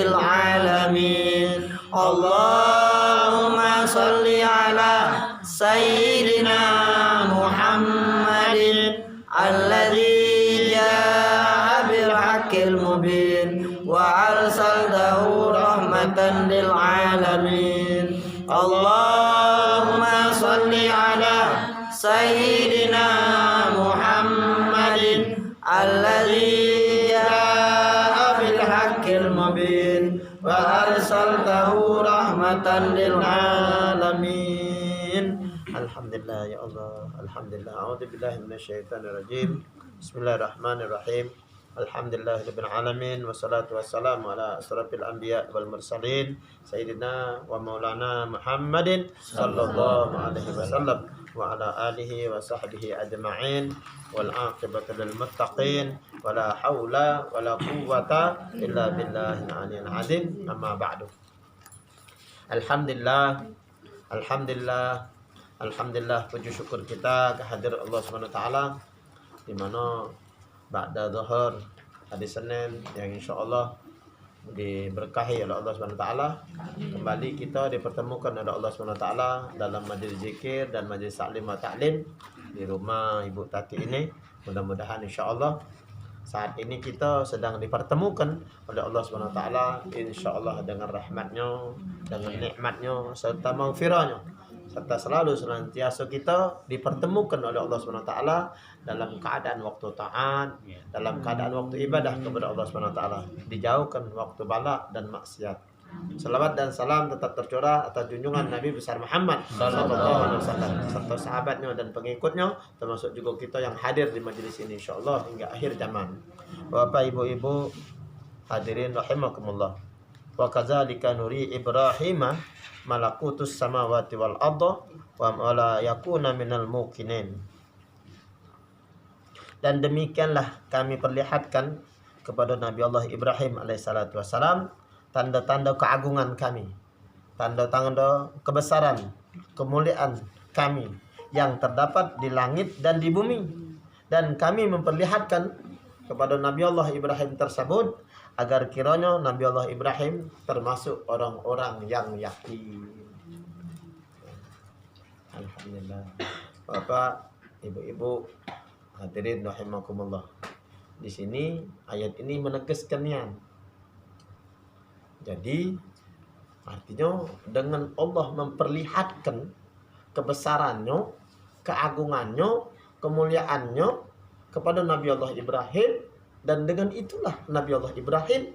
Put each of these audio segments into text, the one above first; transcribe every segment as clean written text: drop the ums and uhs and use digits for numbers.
للعالمين اللهم صل على سيدنا محمد الذي جاء بالحق المبين وأرسلته رحمة للعالمين اللهم صل على سيدنا محمد الذي جاء بالحق المبين وأرسلته رحمة للعالمين Alhamdulillah ya Allah Alhamdulillah A'udzubillahi minasyaitonirrajim Bismillahirrahmanirrahim Alhamdulillahirabbil alamin wassalatu wassalamu ala asrofil anbiya wal mursalin sayyidina wa maulana Muhammadin sallallahu alaihi wasallam wa ala alihi wa sahbihi ajma'in wal aqibatu lil muttaqin wala haula wala quwwata illa billahil aliyyil azim amma ba'du. Alhamdulillah puji syukur kita kehadirat Allah Subhanahu wa taala di mana ba'da zuhur hari Senin yang insyaallah diberkahi oleh Allah Subhanahu wa taala, kembali kita dipertemukan oleh Allah Subhanahu wa taala dalam majlis zikir dan majlis taklim wa ta'lim di rumah Ibu Tati ini. Mudah-mudahan insyaallah saat ini kita sedang dipertemukan oleh Allah Subhanahu wa taala insyaallah dengan rahmatnya, dengan nikmatnya serta maghfirahnya, serta selalu senantiasa kita dipertemukan oleh Allah Subhanahu wa taala dalam keadaan waktu taat, dalam keadaan waktu ibadah kepada Allah Subhanahu wa taala, dijauhkan waktu bala dan maksiat. Selawat dan salam tetap tercurah atas junjungan Nabi besar Muhammad sallallahu alaihi wasallam serta sahabatnya dan pengikutnya, termasuk juga kita yang hadir di majelis ini insyaallah hingga akhir zaman. Bapak Ibu hadirin rahimakumullah. Wa kadzalika nuri Ibrahim malakutus samawati wal arda wa la yakuna minal muqinin. Dan demikianlah kami perlihatkan kepada Nabi Allah Ibrahim alaihissalatu wassalam tanda-tanda keagungan kami, tanda-tanda kebesaran, kemuliaan kami yang terdapat di langit dan di bumi. Dan kami memperlihatkan kepada Nabi Allah Ibrahim tersebut agar kiranya Nabi Allah Ibrahim termasuk orang-orang yang yakin. Alhamdulillah. Bapak, Ibu-ibu, hadirin rahimakumullah. Di sini ayat ini menegaskannya. Jadi artinya dengan Allah memperlihatkan kebesarannya, keagungannya, kemuliaannya kepada Nabi Allah Ibrahim, dan dengan itulah Nabi Allah Ibrahim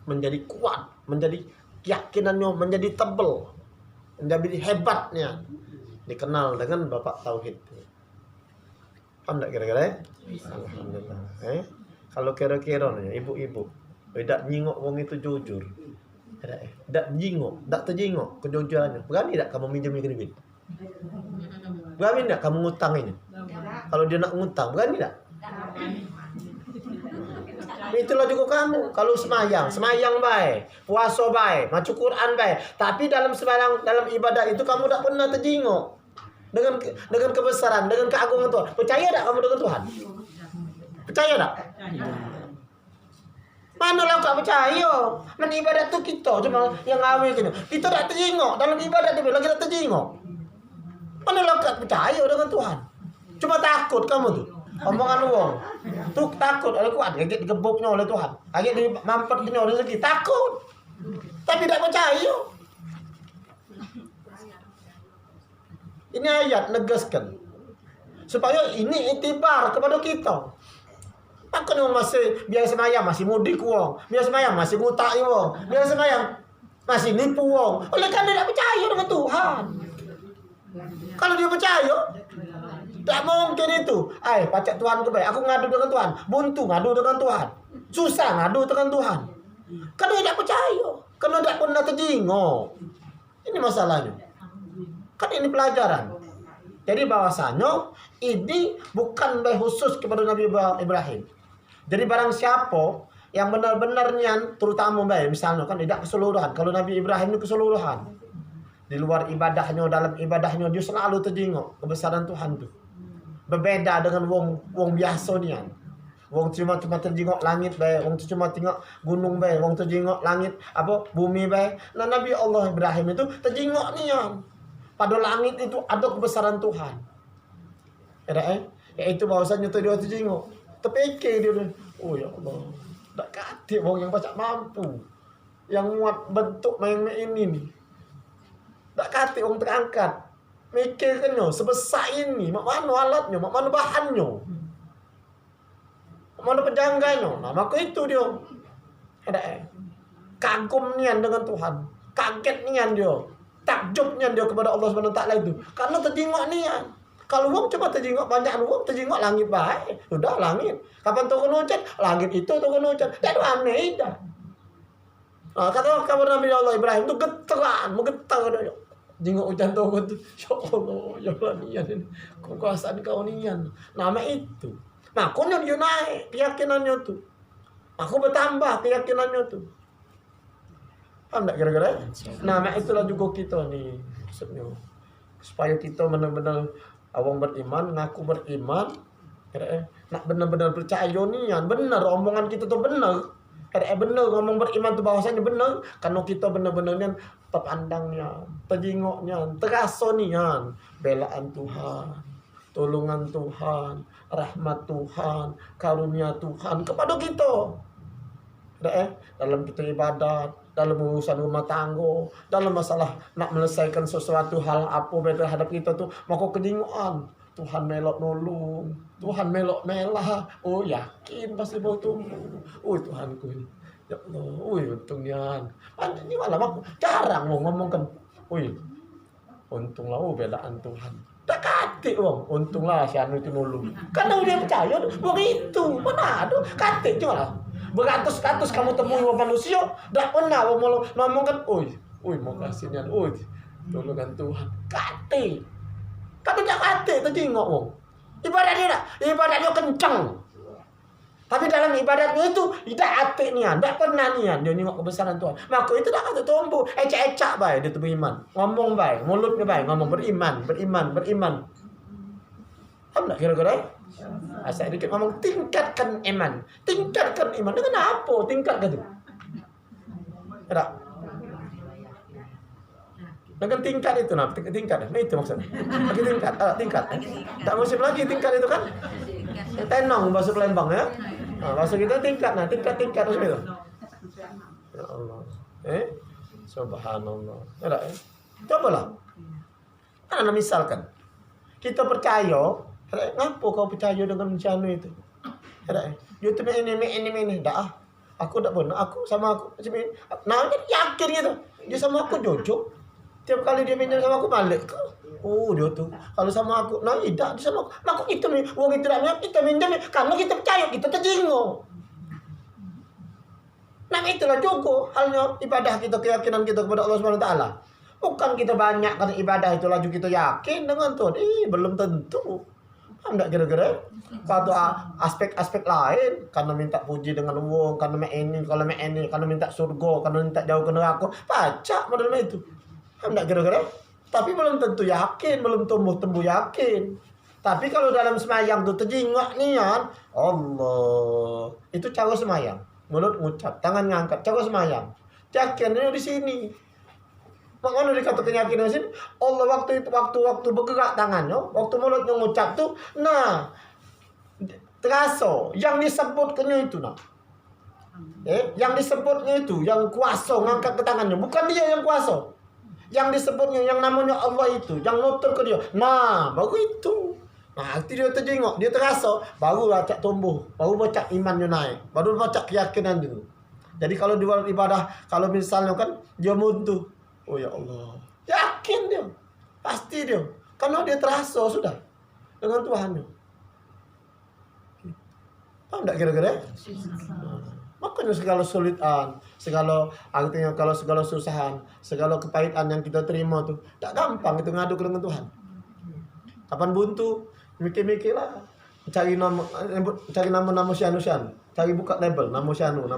menjadi kuat, menjadi keyakinannya menjadi tebal, menjadi hebatnya, dikenal dengan Bapak Tauhid. Paham tak kira-kira? Alhamdulillah. Kalau kira-kira nih ibu-ibu, tidak nyingok wong itu jujur. Tidak nyingok, tidak terjingok kejujurannya. Berani tak kamu minjem kredit? Berani tak kamu ngutang ini? Kalau dia nak ngutang, berani tak? Itulah juga kamu. Kalau semayang baik, puasa baik, baca Quran baik, tapi dalam sembahyang, dalam ibadah itu kamu tak pernah terjingok dengan kebesaran, dengan keagungan Tuhan. Percaya tak kamu dengan Tuhan? Percaya tak? Mana lah tak percaya? Men ibadat tu kita cuma yang awal kena. Kita tak terjingok dalam ibadat dia lagi tak terjingok. Mana lah tak percaya dengan Tuhan? Cuma takut kamu tu. Omongan wong. Tu takut oleh kuat, agak digebuknya oleh Tuhan. Agak dimampatnya oleh rezeki, takut. Tapi tak percaya. Ini ayat negaskan supaya ini itibar kepada kita. Takkan wong masih biasa semayang masih mudik wong, biasa semayang masih ngutai wong, biasa semayang masih nipu wong. Oleh karena tidak percaya dengan Tuhan. Kalau dia percaya, tak mungkin itu. Pacak Tuhan ke baik. Aku ngadu dengan Tuhan. Buntu ngadu dengan Tuhan. Susah ngadu dengan Tuhan. Karena tidak percaya. Karena tidak pernah terjingok. Ini masalahnya. Kan ini pelajaran. Jadi bahwasanya ini bukan khusus kepada Nabi Ibrahim. Jadi barang siapa yang benar-benarnya terutama misalnya kan tidak keseluruhan. Kalau Nabi Ibrahim itu keseluruhan. Di luar ibadahnya, dalam ibadahnya dia selalu terjingok kebesaran Tuhan itu. Berbeda dengan wong biasa ni kan. Wong cuma terjengok langit bae, wong cuma tengok gunung bae, wong terjengok langit apa bumi bae. Nah Nabi Allah Ibrahim itu terjengok nian. Pada langit itu ada kebesaran Tuhan. Yaitu bahwasanya dia terjengok. Terpikir dia, oh ya Allah, tak kati wong yang pacak mampu, yang muat bentuk main ini nih. Tak kati wong terangkat. Mikirkannya sebesar ini, mak mana alatnya, mak mana bahannya, mak mana penjangganya. Nah, maka itu dia. Kagum nian dengan Tuhan, kaget nian dia, takjubnya dia kepada Allah Subhanahu wa taala itu. Karena terjengok nian. Kalau wong cuma terjengok banyak wong terjengok langit baik, sudah langit. Kapan turun hujan? Langit itu turun hujan. Dan aneh dah. Nah, kata kabar Nabi Allah Ibrahim itu menggetar dia. Jengok hujan turun tu. Ya Allah, ya Allah nian ini. Kekuasaan kau nian. Nama itu. Makanya dia naik keyakinannya tu. Aku bertambah keyakinannya tu. Paham tak kira-kira? Nama itulah juga kita ni. Maksudnya supaya kita benar-benar awang beriman, ngaku beriman, nak benar-benar percaya nian, benar omongan kita tu benar. Benar ngomong beriman tu bahwasanya benar, karena kita benar-benar nian terpandangnya, terjengoknya, terasa nian, belaan Tuhan, tolongan Tuhan, rahmat Tuhan, karunia Tuhan kepada kita. Dalam kita ibadat, dalam urusan rumah tangga, dalam masalah nak menyelesaikan sesuatu hal apa terhadap kita tu, maka kejengokan Tuhan melok nolong, Tuhan melok melah. Oh yakin pasti mau tumbuh. Oh Tuhanku ini, ya Allah, untungnya. Ini malah aku jarang mau ngomongkan. Untunglah belaan Tuhan. Tak katik wong, untunglah si anu itu nolong. Karena dia percaya, begitu, mana ada katik cuma lah. Beratus-ratus kamu temui manusia, tak pernah ngomongkan, mau kasihnya, tolongan Tuhan. Kate. Tapi tak kate, terjengok wong. Ibadatnya kencang. Tapi dalam ibadatnya itu tidak hati nian, tak pernah nian dia nengok kebesaran Tuhan. Maka itu tak kata tumbuh, ecak-ecak baik dia tu beriman. Ngomong baik, mulutnya baik, ngomong beriman. Faham tak kira-kira? Asal dikit ngomong tingkatkan iman. Dengan apa tingkatkan tu? Tak? Dengan tingkat itu nah, tingkat. Nah itu maksudnya. Lagi tingkat. Tak musim lagi tingkat itu kan? Tenong bahasa Palembang ya. Nah, bahasa kita tingkat maksud itu. Ya Allah. Subhanallah. Ya. Cobalah. Karena misalkan kita percaya, ngapa kau percaya dengan bencana itu? YouTube ini dah. Aku tak pernah. Aku sama aku macam ini. Nah, yakin gitu. Dia sama aku jujur. Tiap kali dia minjem sama aku balik. Dia tuh kalau sama aku, nah tidak dia sama aku. Maka kita uang itu kita minjem karena kita percaya, kita terjengok. Nah itulah juga halnya ibadah kita, keyakinan kita kepada Allah Subhanahu wa taala. Bukan kita banyak karena ibadah itu laju kita yakin dengan Tuhan. Belum tentu. Paham tak kira-kira? Satu aspek-aspek lain karena minta puji dengan uang, karena karena minta surga, karena minta jauh ke neraka, pacak model itu. Paham tak kira-kira? Tapi belum tentu yakin, belum tumbuh yakin. Tapi kalau dalam semayang tu terjengok nian, Allah. Itu cara semayang. Mulut ngucap, tangan ngangkat, cara semayang. Yakinnya di sini. Makanya dikata keyakinan di sini, Allah waktu bergerak tangannya, waktu mulutnya ngucap tu, nah terasa yang disebutnya itu nah. Yang disebutnya itu, yang kuasa ngangkat ke tangannya, bukan dia yang kuasa. Yang disebutnya yang namanya Allah itu, yang nutur ke dia. Nah, baru itu. Nah, hati dia terjengok, dia terasa, baru baca tumbuh, baru baca imannya naik, baru baca keyakinan itu. Jadi kalau di dalam ibadah, kalau misalnya kan dia muntuh, oh ya Allah, yakin dia, pasti dia, karena dia terasa sudah dengan Tuhannya. Paham tak kira-kira? Makanya segala sulitan, artinya kalau segala susahan, segala kepahitan yang kita terima tuh, tak gampang itu ngadu dengan Tuhan. Kapan buntu, mikir-mikirlah, cari nama sianu, cari buka label, nama sianu.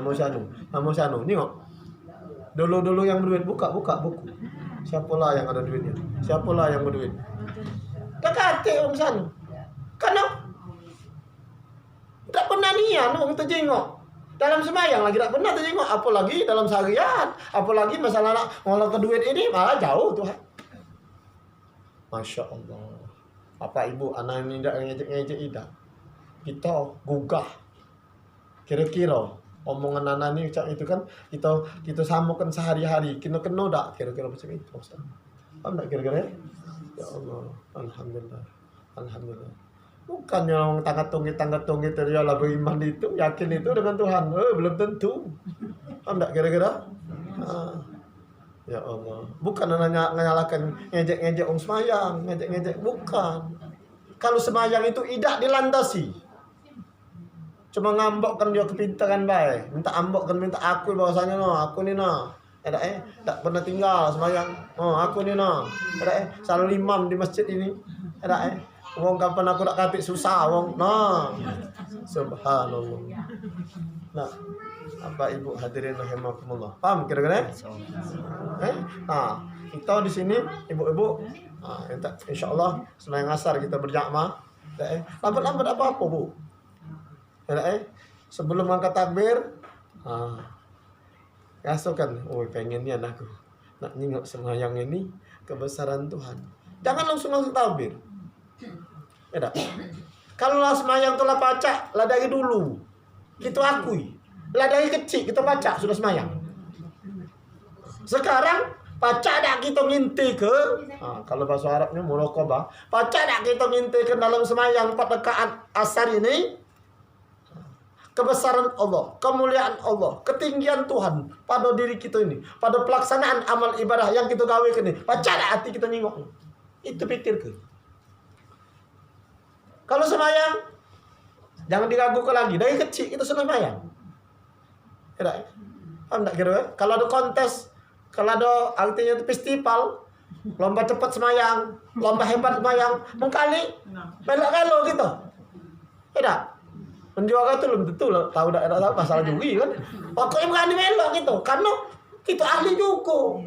Nengok, dulu yang berduit buka buku. Siapalah yang ada duitnya, siapalah yang berduit. Tak kate orang sana, karena Tak pernah niat orang terjengok. Dalam semayang lagi tak pernah terjengok, apalagi dalam seharian, apalagi masalah nak ngolah ke duit ini malah jauh Tuhan. Masya Allah. Apa ibu anak ini tidak ngejek-ngejek tidak? Kita gugah. Kira-kira omongan anak ini itu kan kita samakan sehari-hari. Kita kena tak kira-kira macam itu. Paham tak kira-kira? Ya Allah. Alhamdulillah. Alhamdulillah. Bukannya orang tangga-tunggi itu dia lah beriman itu, yakin itu dengan Tuhan. Belum tentu. Paham tak kira-kira? Ya Allah. Bukan nyalakan ngejek-ngejek orang semayang, ngejek-ngejek, bukan. Kalau semayang itu tidak dilandasi. Cuma ngambokkan dia kepintaran baik, minta ambokkan, minta akui bahwasanya aku ni tak pernah tinggal semayang. Aku ni selalu imam di masjid ini. Wong kapan aku nak kapit susah wong. Subhanallah. Nah, apa ibu hadirin rahimakumullah. Paham kira-kira? Kita di sini ibu-ibu insyaallah sembahyang asar kita berjamaah. Lambat-lambat apa-apa, Bu. Sebelum angkat takbir, rasakan, pengennya aku nak nengok sembahyang ini kebesaran Tuhan. Jangan langsung takbir. Kalau lah sembahyang tu lah pacak, lah dari dulu kita akui. Lah dari kecil kita baca sudah semayang. Sekarang baca dak kita nginti ke kalau bahasa Arabnya muraqabah. Baca dak kita nginti ke dalam semayang pada rakaat asar ini kebesaran Allah, kemuliaan Allah, ketinggian Tuhan pada diri kita ini, pada pelaksanaan amal ibadah yang kita gawe ini. Baca dak hati kita nengok. Itu pikir ke. Kalau semayang jangan diragukan lagi. Dari kecil kita sudah semayang. Paham tak kira? Kalau ada kontes, kalau ada artinya itu festival, lomba cepat semayang, lomba hebat semayang, mengkali melok-melok gitu. Tidak. Penjuara itu belum tentu tahu tak masalah juri kan. Pokoknya berani melok gitu. Karena kita ahli juga.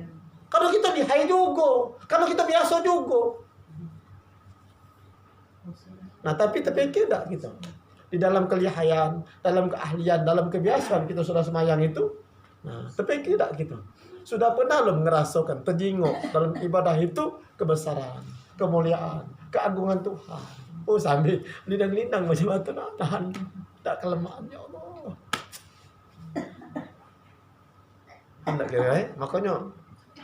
Karena kita dihai juga. Karena kita biasa juga. Nah, tapi terpikir tak gitu. Di dalam kelihayan, dalam keahlian, dalam kebiasaan kita sudah semayang itu. Nah, terpikir tak gitu. Sudah pernah lo ngerasakan terjengok dalam ibadah itu kebesaran, kemuliaan, keagungan Tuhan. Sambil lindang-lindang macam itu tahan tak kelemahan ya Allah. Anda kira makanya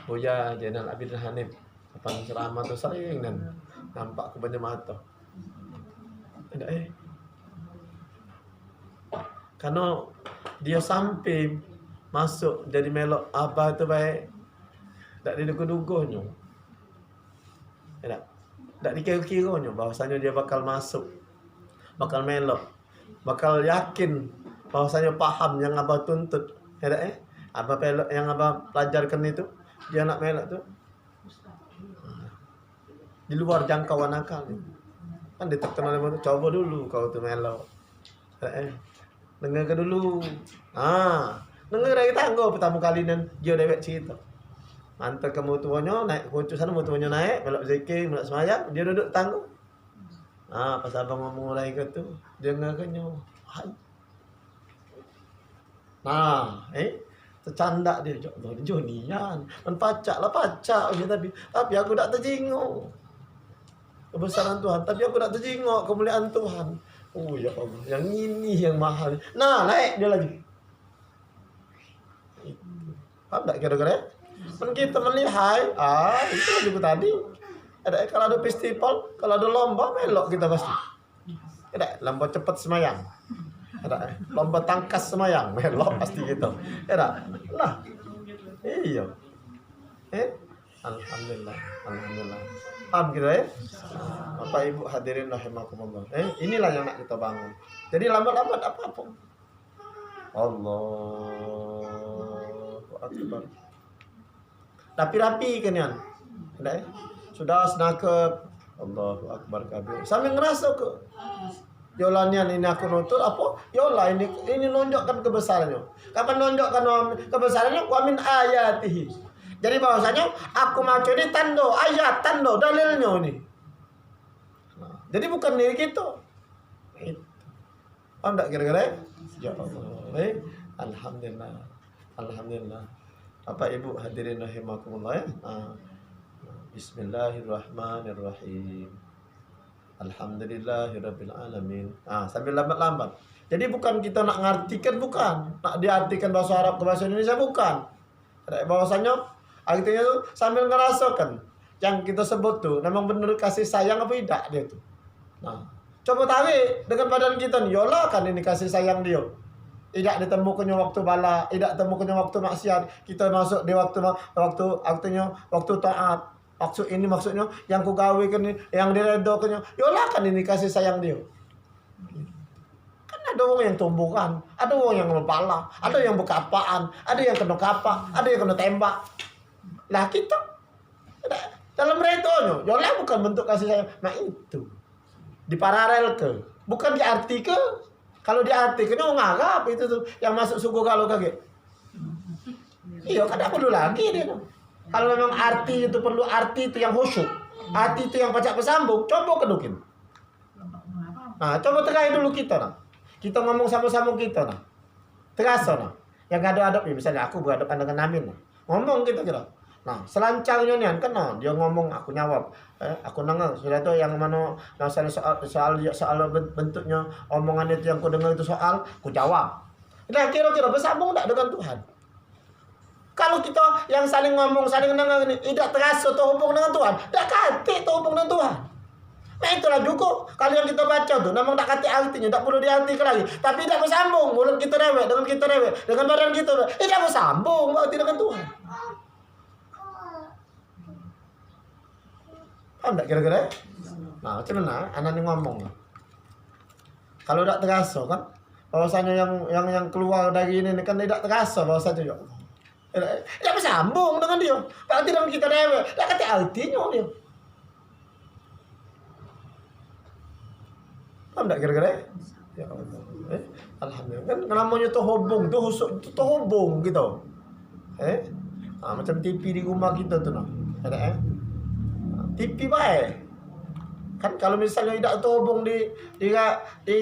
Buya Jenal Abidin Hanif apa ceramah tu sering dan nampak ke banyak mata. Ada karena dia sampai masuk jadi melok apa tu baik tak diduga-duganya. Tak dikira-kiranya bahwasanya dia bakal masuk, bakal melok, bakal yakin bahwasanya paham yang abah tuntut. Abah pelok yang abah pelajarkan itu, dia nak melok tu di luar jangkauan akal. Kan ditekan oleh mana? Coba dulu kau tu melok. Dengar ke dulu. Dengar dari tangga pertama kali nan dia dewek cerita. Antar ke mutuanya naik kuncu sana, mutuanya naik, melok zikir, melok semayang, dia duduk tangga. Pas abang ngomong mulai ke tu, dia dengarkannya. Tercandak dia. Allah, Jonian. Pacak lah pacak. Tapi aku tak terjengok kebesaran Tuhan. Tapi aku tak terjengok kemuliaan Tuhan. Oh ya Allah, yang ini yang mahal. Naik dia lagi. Paham tak kira-kira? Kita melihat, itu juga tadi. Kalau ada festival, kalau ada lomba, melok kita pasti. Lomba cepat semayang. Lomba tangkas semayang, melok pasti gitu. Lah, iya. Alhamdulillah, alhamdulillah. Paham kita ya? Bapak Ibu hadirin rahimakumullah. Inilah yang nak kita bangun. Jadi lambat-lambat apa-apa. Allahu Akbar. Rapi-rapi kan yan. Sudah senakep. Allahu Akbar kabir. Sambil ngerasa ke Yolanian ini aku nonton apa? Yola ini nunjukkan kebesarannya. Kapan nunjukkan kebesarannya? Wa min ayatihi. Jadi bahwasanya aku macu ini tando, ayat tando, dalilnya ini. Jadi bukan diri kita. Oh enggak kira-kira? Ya Allah. Alhamdulillah. Alhamdulillah. Bapak Ibu hadirin rahimakumullah ya. Bismillahirrahmanirrahim. Alhamdulillahirabbil alamin. Sambil lambat-lambat. Jadi bukan kita nak ngartikan, bukan. Nak diartikan bahasa Arab ke bahasa Indonesia, bukan. Bahwasanya artinya tuh sambil ngerasakan yang kita sebut tuh memang benar kasih sayang apa tidak dia tuh. Nah, coba tarik dengan badan kita nih, yolah kan ini kasih sayang dia. Tidak ditemukannya waktu bala, tidak ditemukannya waktu maksiat. Kita masuk di waktu taat. Maksud ini maksudnya yang ku gawe kan yang diredokannya. Yolah kan ini kasih sayang dia. Kan ada orang yang tumbukan, ada orang yang kepala, ada yang bekapaan, ada yang kena kapak, ada yang kena tembak. Lah kita dalam redonya, yolah bukan bentuk kasih sayang. Nah itu diparalel ke, bukan diarti ke. Kalau diartikan mau nganggap itu tuh yang masuk suku kalau kaget. Iya, kan perlu lagi dia. Kalau memang arti itu perlu arti itu yang khusyuk, arti itu yang pacak pesambung, coba kedukin. Nah, coba terakhir dulu kita nah. Kita ngomong sama-sama kita nah. Terasa nah. Yang ada-ada misalnya aku berhadapan dengan Amin nah. Ngomong kita kira. Nah, selancarnya nih kan nah, dia ngomong aku jawab. Aku dengar sudah tuh yang mana soal bentuknya omongan itu yang ku dengar itu soal, ku jawab. Nah, kira-kira bersambung enggak dengan Tuhan? Kalau kita yang saling ngomong, saling dengar ini tidak terasa terhubung dengan Tuhan, tidak kate terhubung dengan Tuhan. Nah itulah juga kalau yang kita baca tuh, memang tak kate artinya, tak perlu diartikan lagi, tapi tidak bersambung. Mulut kita rewek dengan kita rewek, dengan badan kita tidak bersambung berarti dengan Tuhan. Paham tak kira-kira? Nah, macam mana anak ini ngomong? Kalau tidak terasa kan, bahwasanya yang keluar dari ini kan tidak terasa bahwasanya ya Allah. Tidak bersambung dengan dia. Berarti dengan kita rewel. Tak kata artinya dia. Paham tak kira-kira? Ya Allah. Alhamdulillah. Kan namanya terhubung, terhubung gitu. Macam TV di rumah kita tuh nah. Ada TV baik. Kan kalau misalnya tidak terhubung di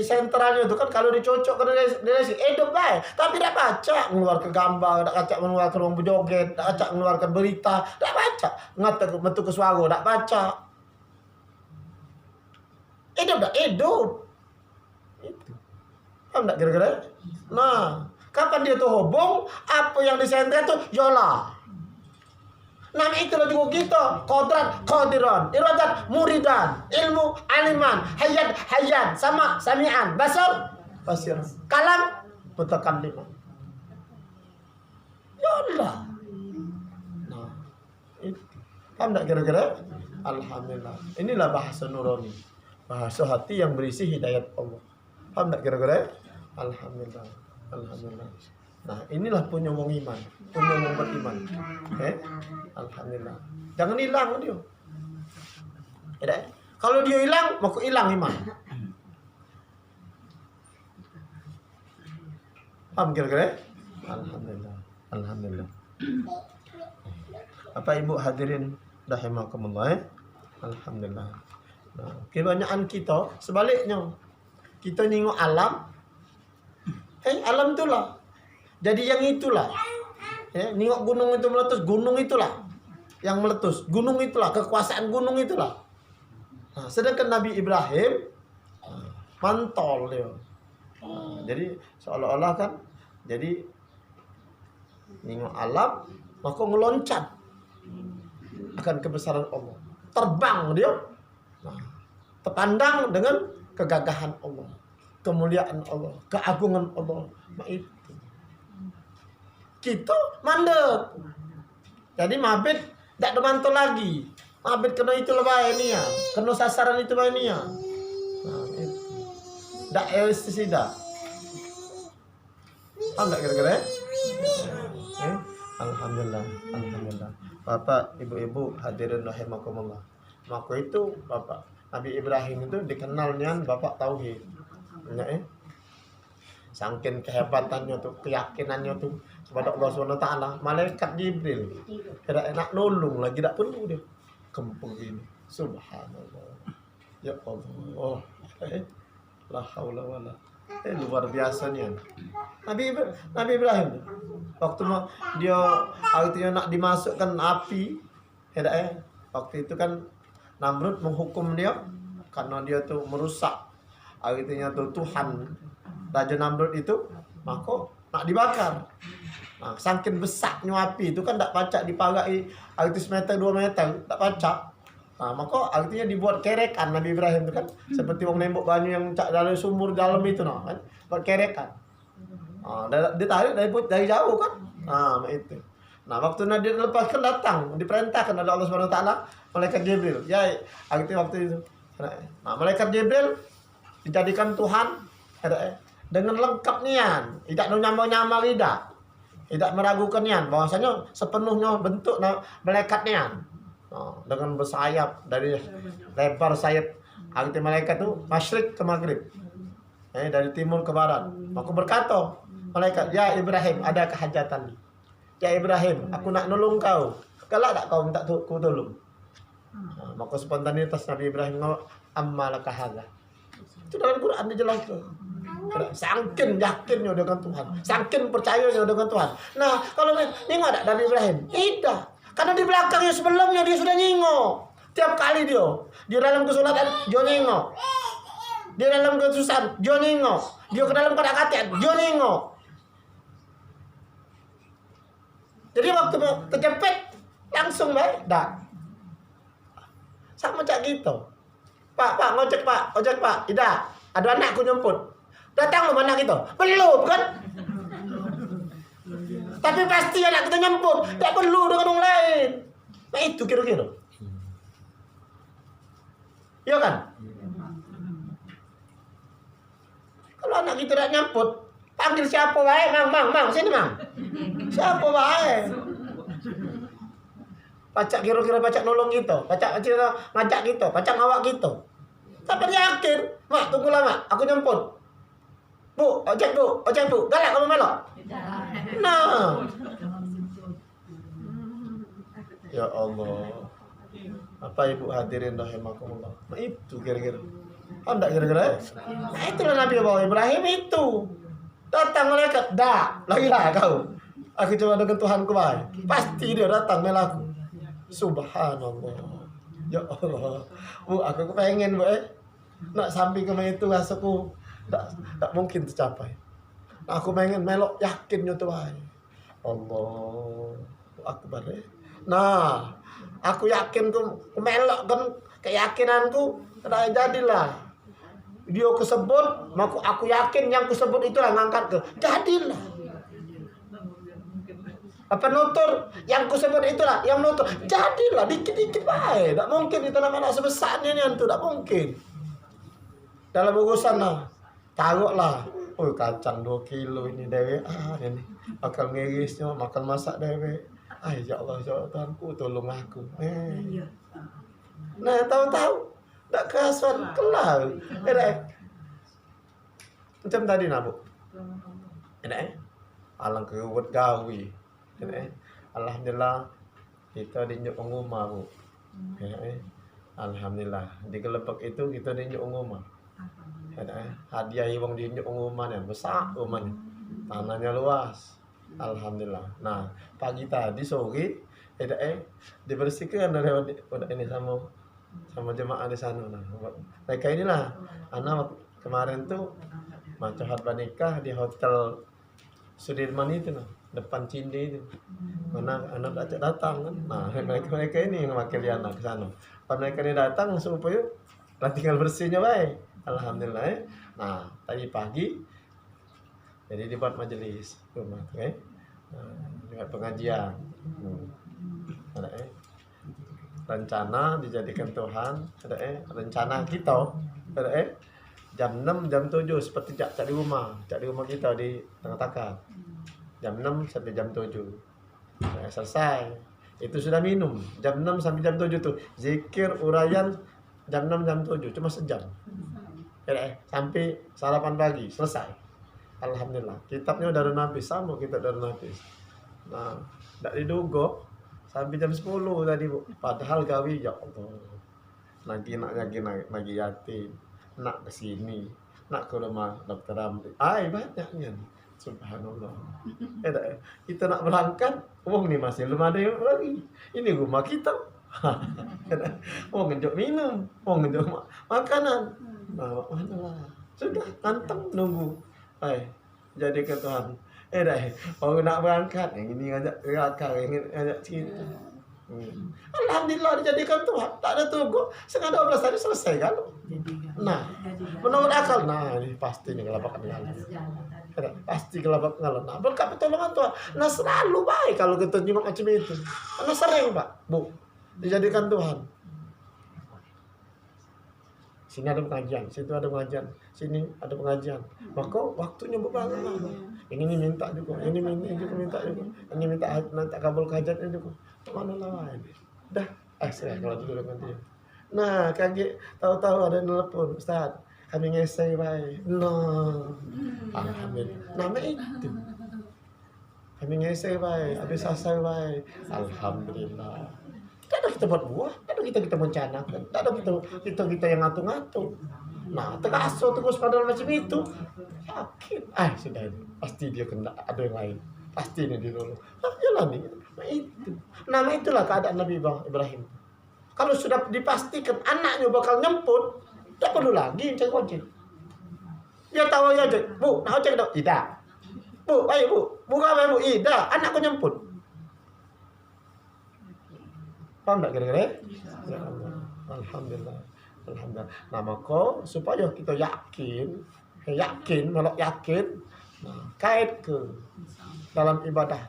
sentralnya itu kan kalau dicocok ke dari hidup baik, tapi tidak baca mengeluarkan gambar, tidak baca mengeluarkan ruang berjoget, tidak baca mengeluarkan berita, tidak baca ngatur bentuk ke suara, tidak baca. Hidup tak hidup. Itu. Paham tak kira-kira? Nah, kapan dia terhubung? Apa yang di sentral itu yola. Nama itulah juga kita, kodrat, kodiran, iradat, muridan, ilmu, aliman, hayat, sama, samian, basar, basir, kalam, mutakalliman. Ya Allah. Nah, itu. Paham tak kira-kira? Alhamdulillah. Inilah bahasa nurani. Bahasa hati yang berisi hidayat Allah. Paham tak kira-kira? Alhamdulillah. Alhamdulillah. Nah, inilah punya wong iman, punya wong beriman. Alhamdulillah. Jangan hilang dia. Kalau dia hilang, maka hilang iman. Paham kira-kira? Alhamdulillah. Alhamdulillah. Apa Ibu hadirin rahimakumullah? Alhamdulillah. Nah, kebanyakan kita sebaliknya. Kita nengok alam. Alam itulah. Jadi yang itulah, nengok gunung itu meletus, gunung itulah yang meletus, gunung itulah, kekuasaan gunung itulah. Nah, sedangkan Nabi Ibrahim mantol dia. Jadi seolah-olah kan, jadi nengok alam, maka ngeloncat akan kebesaran Allah, terbang dia, terpandang dengan kegagahan Allah, kemuliaan Allah, keagungan Allah. Nah, itu. Kita mandek. Jadi mabit tak ada mantul lagi. Mabit kena itu lebay ini ya. Kena sasaran itu lebay ini ya. Nah, itu. Tak tidak. Enggak kira-kira? Alhamdulillah. Alhamdulillah. Bapak, ibu-ibu hadirin rahimakumullah. Maka itu Bapak Nabi Ibrahim itu dikenalnya Bapak Tauhid. Saking kehebatannya tuh, keyakinannya tuh kepada Allah SWT, malaikat Jibril tidak enak nolong lagi, tidak perlu dia kempeng ini. Subhanallah. Ya Allah. La haula wala Luar biasa nih. Nabi Ibrahim waktu dia artinya nak dimasukkan api, waktu itu kan Namrud menghukum dia karena dia tuh merusak artinya tuh Tuhan Raja Namrud itu, maka nak dibakar. Nah, saking besarnya api itu kan tak pacak dipagai artis meter 2 meter, tak pacak. Nah, maka artinya dibuat kerekan Nabi Ibrahim itu kan seperti wong nembok banyu yang dalam sumur dalam itu kan, buat kerekan. Dia tarik dari jauh kan. Nah, itu. Nah, waktu Nabi dilepaskan datang, diperintahkan oleh Allah Subhanahu wa taala malaikat Jibril. Ya, artinya waktu itu. Nah, malaikat Jibril dijadikan Tuhan dengan lengkap nian, tidak nyamar-nyamar tidak meragukan nian bahwasanya sepenuhnya bentuk malaikat nian. Dengan bersayap dari lebar sayap arti malaikat itu masyrik ke maghrib, dari timur ke barat. Maka berkata malaikat, ya Ibrahim, ada kehajatan. Ya Ibrahim, aku nak nolong kau. Galak tak kau minta ku tolong? Maka spontanitas Nabi Ibrahim, amma laka hadza. Itu dalam Quran dijelaskan. Saking yakinnya dengan Tuhan, saking percayanya dengan Tuhan. Nah, kalau nengok ada Nabi Ibrahim, tidak. Karena di belakangnya sebelumnya dia sudah nyingok. Tiap kali dia dalam kesulatan, dia nyingok. Dia dalam kesusahan, dia nyingok. Dia ke dalam kedekatan, dia nyingok. Jadi waktu terjepit langsung baik, dah. Sama macam gitu. Pak, ojek pak, tidak. Ada anakku nyemput. Datang lo anak itu, belum kan? Tapi pasti anak kita nyemput, tidak perlu dengan orang lain. Nah itu kira-kira. Iya kan? Kalau anak kita tidak nyemput, panggil siapa baik, mang, sini mang. Siapa baik? Pacak kira-kira pacak nolong gitu, pacak cerita ngajak gitu, pacak ngawak gitu. Tapi yakin, mak tunggu lama, aku nyemput. Bu, ojek bu, galak kamu melok. Nah, ya Allah, apa ibu hadirin rahimakumullah. Nah itu kira-kira, enggak kira-kira? Nah itulah Nabi Ibrahim itu. Datang malaikat, dah, lagi lah kau. Aku coba dengan Tuhanku baik. Pasti dia datang melaku. Subhanallah. Ya Allah, bu, aku pengen bu, nak sampai ke itu rasaku. Tak mungkin tercapai. Aku pengen melok yakin itu baik. Allah Akbar. Nah, aku yakin ku melok kan keyakinanku sudah jadilah. Dia kusebut, maka aku yakin yang kusebut itulah ngangkat ke. Jadilah. Apa nutur yang kusebut itulah yang nutur. Jadilah dikit-dikit baik. Tak mungkin itu namanya sebesar ini itu tak mungkin. Dalam urusan lah. Taruhlah, kacang 2 kilo ini dewe, ini makan ngirisnya, makan masak dewe. Ya Allah, Tuhanku tolong aku. Nah, tahu-tahu tak kerasan kelar. Macam tadi nak bu. Alang kerewet gawi. Alhamdulillah kita dinyuk ngumah bu. Alhamdulillah di Kelepek itu kita dinyuk ngumah. Hadiah wong dinyuk ngumah besar rumah tanahnya luas. Alhamdulillah. Nah pagi tadi sore dibersihkan dari ini sama jemaah di sana. Nah, mereka inilah anak kemarin tuh macahat nikah di hotel Sudirman itu depan Cinde itu. Mana anak datang kan. Nah mereka ini yang mewakili anak ke sana. Pas mereka ini datang supaya tinggal bersihnya baik. Alhamdulillah. Nah, tadi pagi jadi dibuat majelis rumah, dengan pengajian. Rencana dijadikan Tuhan, rencana kita, jam 6, jam 7 seperti cak di rumah kita di Tengah-Takar. Jam 6 sampai jam 7. Selesai. Itu sudah minum. Jam 6 sampai jam 7 tuh zikir uraian jam 6 jam 7 cuma sejam. Sampai sarapan pagi selesai. Alhamdulillah. Kitabnya udah habis sama kita udah habis. Nah, tidak diduga sampai jam 10 tadi bu. Padahal gawi ya Allah. Lagi yatim. Nak kesini. nak ke rumah dokter Ramli. Banyaknya. Subhanallah. Kita nak berangkat, uang ni masih belum ada yang lagi. Ini rumah kita. Uang ngejok minum, uang ngejok makanan. Nah, mana lah. Sudah anteng nunggu. Jadikan Tuhan. Orang nak berangkat, yang ini ngajak rakar, yang ini ngajak cerita. Alhamdulillah dijadikan Tuhan. Tak ada tunggu. Setengah 12 hari selesai kan? Nah, menurut akal, ini pasti nih kelabakan ngalah. Pasti kelabakan ngalah. Nah, berkat pertolongan Tuhan. Nah, selalu baik kalau kita jenguk macam itu. Karena sering Pak, Bu, dijadikan Tuhan. Sini ada pengajian, situ ada pengajian, sini ada pengajian. Maka waktunya berbangun lah. Yang ini minta juga, ini minta juga, ini minta kabul hajatnya juga. Mana lah ini? Dah, saya kalau dulu nanti. Nah, kaget tahu-tahu ada nelpon, Ustaz, kami ngesai baik. Alhamdulillah. Nama itu. Kami ngesai baik, habis asal baik. Alhamdulillah. Tak ada kita buat buah, tak ada kita mencanakan, tak ada kita yang ngatur-ngatur. Nah, terasa terus pada macam itu. Yakin, sudah ini. Pasti dia kena ada yang lain. Pasti ini dia dulu. Jalani. Nah itu. Nama itulah keadaan Nabi Ibrahim. Kalau sudah dipastikan anaknya bakal nyemput, tak perlu lagi cari kunci. Dia tahu aja, Bu, nak cek dok? Tidak. Bu, ayo Bu, buka apa Bu? Tidak, anakku nyemput. Paham tak kira-kira? Ya Allah. Alhamdulillah. Alhamdulillah. Nah, maka supaya kita yakin, melok yakin, kait ke dalam ibadah.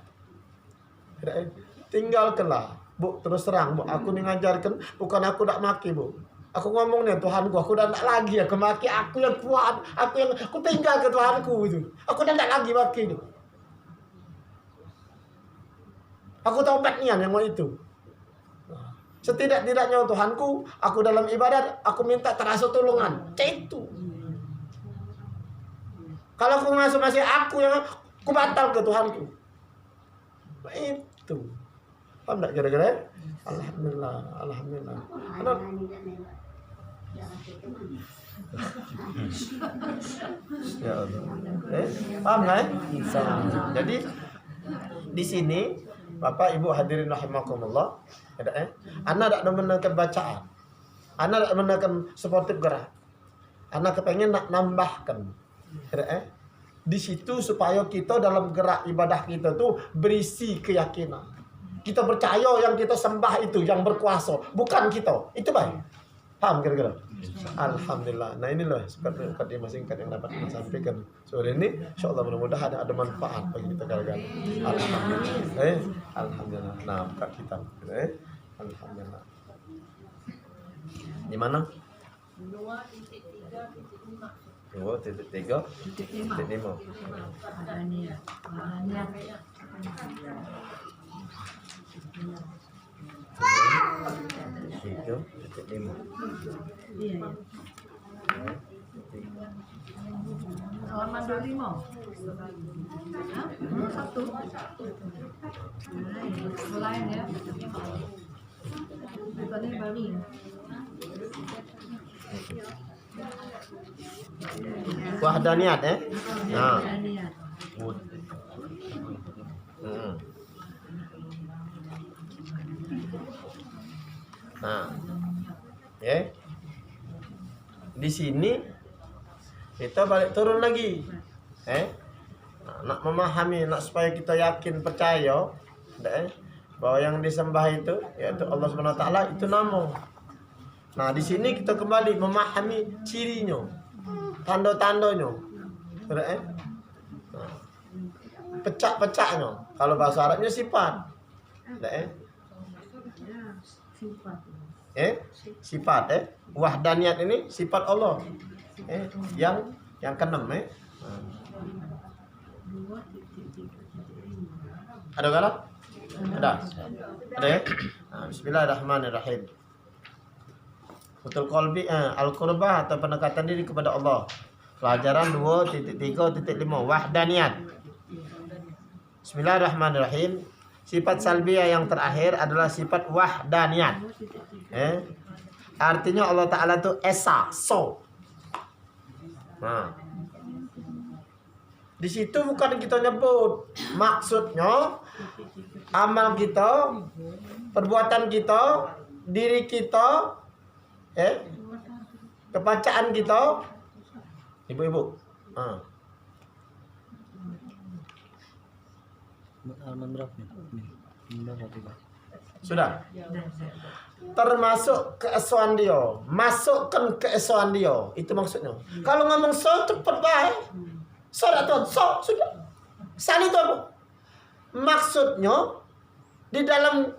Tinggalkanlah, Bu, terus terang, Bu, aku ni ngajarkan, bukan aku nak maki, Bu. Aku ngomong nih Tuhanku, aku dah tak lagi aku maki, aku yang kuat, aku tinggal ke Tuhanku itu. Aku dah tak lagi maki itu. Aku taubat nian yang mau itu. Setidak-tidaknya Tuhanku, aku dalam ibadat, aku minta terasa tolongan. Itu. Kalau aku masih aku yang aku batal ke Tuhanku. Itu. Paham tak kira-kira? Alhamdulillah, alhamdulillah. Ya Allah. Paham kan? Jadi di sini Bapak Ibu hadirin rahimakumullah, Anda tak menekan bacaan, Anda tak menekan sportif gerak, Anda kepengen nak nambahkan, di situ supaya kita dalam gerak ibadah kita tuh berisi keyakinan. Kita percaya yang kita sembah itu yang berkuasa, bukan kita. Itu baik. Paham kira-kira? Alhamdulillah. Nah inilah seperti masing-masing yang dapat kita sampaikan sore ini. InsyaAllah mudah-mudahan ada manfaat bagi kita kalian. Alhamdulillah. Alhamdulillah. Nah, buka kitab. Alhamdulillah. Di mana? 2.3.5. Halaman 25. Satu. Selain ya. Bukannya Bali. Wahdaniyat Nah. Nah, di sini kita balik turun lagi, nak memahami, nak supaya kita yakin percaya, bahwa yang disembah itu yaitu Allah SWT itu nama. Nah, di sini kita kembali memahami cirinya, tanda-tandanya, pecah-pecahnya. Kalau bahasa Arabnya sifat, sifat wahdaniyat ini sifat Allah yang keenam ada kalau ada ya. Nah, bismillahirrahmanirrahim. Betul qalbi al-qurbah atau pendekatan diri kepada Allah. Pelajaran 2.3.5 wahdaniyat. Bismillahirrahmanirrahim. Sifat salbiyah yang terakhir adalah sifat wahdaniyat. Artinya Allah Ta'ala itu esa, so. Nah, di situ bukan kita nyebut, maksudnya amal kita, perbuatan kita, diri kita, kebacaan kita, ibu-ibu. Nah. Halaman berapa nih? Sudah. Termasuk keesoan dia, masukkan keesoan dia, itu maksudnya. Kalau ngomong so cepat baik. So Tuhan, so sudah. Sal itu apa? Maksudnya di dalam